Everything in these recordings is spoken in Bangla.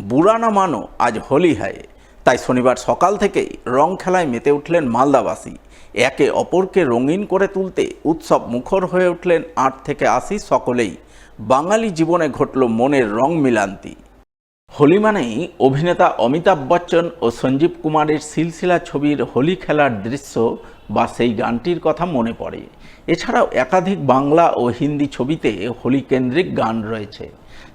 বুড়া না মানো আজ হোলি হয়। তাই শনিবার সকাল থেকেই রং খেলায় মেতে উঠলেন মালদাবাসী। একে অপরকে রঙিন করে তুলতে উৎসব মুখর হয়ে উঠলেন ৮ থেকে ৮০ সকলেই। বাঙালি জীবনে ঘটল মনের রং মিলান্তি। হোলি মানেই অভিনেতা অমিতাভ বচ্চন ও সঞ্জীব কুমারের সিলসিলা ছবির হোলি খেলার দৃশ্য বা সেই গানটির কথা মনে পড়ে। এছাড়াও একাধিক বাংলা ও হিন্দি ছবিতে হোলি কেন্দ্রিক গান রয়েছে।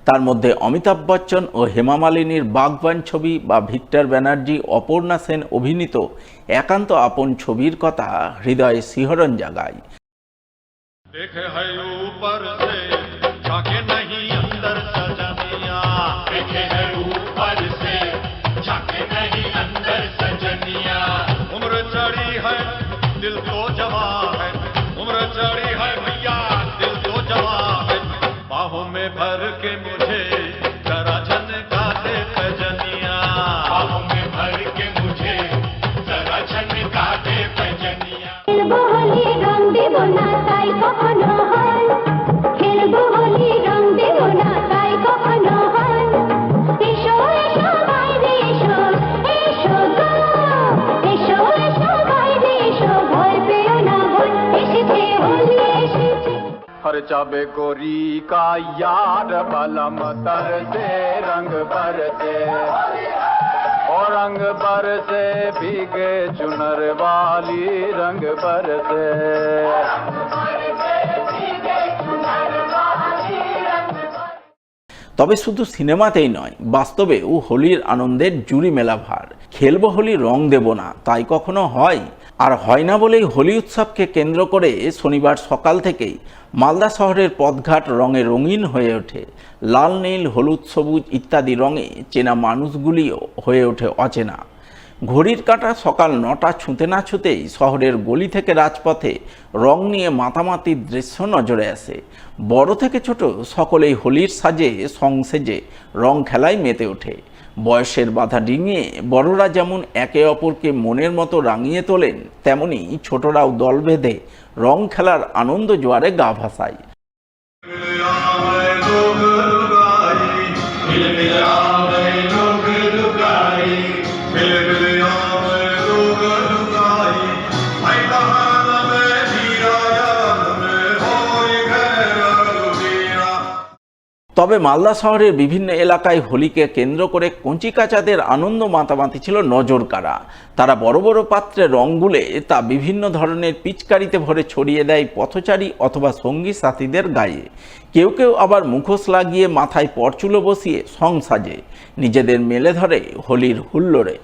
তার মধ্যে অমিতাভ বচ্চন ও হেমা মালিনীর বাগবান ছবি বা ভিক্টর ব্যানার্জি অপর্ণা সেন অভিনীত একান্ত আপন ছবির কথা হৃদয়ে শিহরণ জাগায়। भर के मुझे जरा झनका दे पैजनिया, बाहों में भर के मुझे जरा झनका दे पैजनिया। खेलबो होली रंग देबो ना ताई कखनो হয়, खेलबो होली रंग देबो ना ताई कखनो হয়। এসো এসো বাইরে এসো, এসো গো, এসো এসো বাইরে এসো, ভয় পেও না ভয়, এসেছে হোলি এসেছে। हर जाबे गोरी का यार बलम तर से रंग बरसे, और रंग बरसे भीगे चुनर वाली रंग बरसे। তবে শুধু সিনেমাতেই নয়, বাস্তবেও হোলির আনন্দের জুড়ি মেলা ভার। খেলবো হোলি রং দেব না তাই কখনো হয়? আর হয় না বলেই হোলি উৎসবকে কেন্দ্র করে শনিবার সকাল থেকেই মালদা শহরের পথঘাট রঙে রঙিন হয়ে ওঠে। লাল, নীল, হলুদ, সবুজ ইত্যাদি রঙে চেনা মানুষগুলিও হয়ে ওঠে অচেনা। ঘড়ির কাঁটা সকাল 9টা ছুঁতে না ছুঁতেই শহরের গলি থেকে রাজপথে রং নিয়ে মাতামাতির দৃশ্য নজরে আসে। বড় থেকে ছোট সকলেই হোলির সাজে সেজে রং খেলায় মেতে ওঠে। বয়সের বাধা ডিঙিয়ে বড়রা যেমন একে অপরকে মনের মতো রাঙিয়ে তোলেন, তেমনি ছোটরাও দল বেঁধে রং খেলার আনন্দ জোয়ারে গা ভাসায়। তবে মালদা শহরের বিভিন্ন এলাকায় হোলিকে কেন্দ্র করে কঞ্চিকাচাদের আনন্দ মাতামাতি ছিল নজর কাড়া। তারা বড় বড় পাত্রে রং গুলে তা বিভিন্ন ধরনের পিচকারিতে ভরে ছড়িয়ে দেয় পথচারী অথবা সঙ্গী সাথীদের গায়ে। কেউ কেউ আবার মুখোশ লাগিয়ে মাথায় পরচুলো বসিয়ে সং সাজে, নিজেদের মেলে ধরে হোলির হুল্লোড়ে।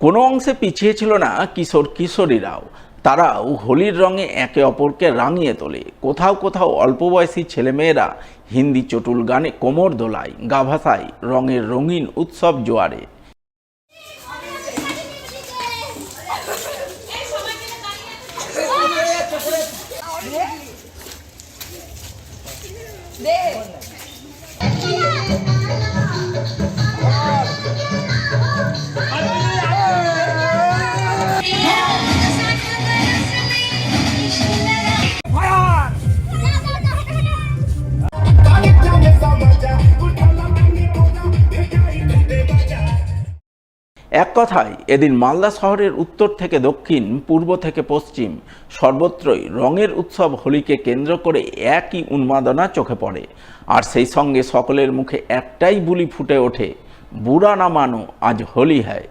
কোনো অংশে পিছিয়ে ছিল না কিশোর কিশোরীরাও। তারাও হোলির রঙে একে অপরকে রাঙিয়ে তোলে। কোথাও কোথাও অল্প বয়সী ছেলেমেয়েরা হিন্দি চটুল গানে কোমর দোলায়, গা ভাসায় রঙের রঙিন উৎসব জোয়ারে। এক কথায় এদিন মালদা শহরের উত্তর থেকে দক্ষিণ, পূর্ব থেকে পশ্চিম সর্বত্রই রঙের উৎসব হোলিকে কেন্দ্র করে একই উন্মাদনা চোখে পড়ে। আর সেই সঙ্গে সকলের মুখে একটাই বুলি ফুটে ওঠে, বুড়া না মানো আজ হোলি হয়।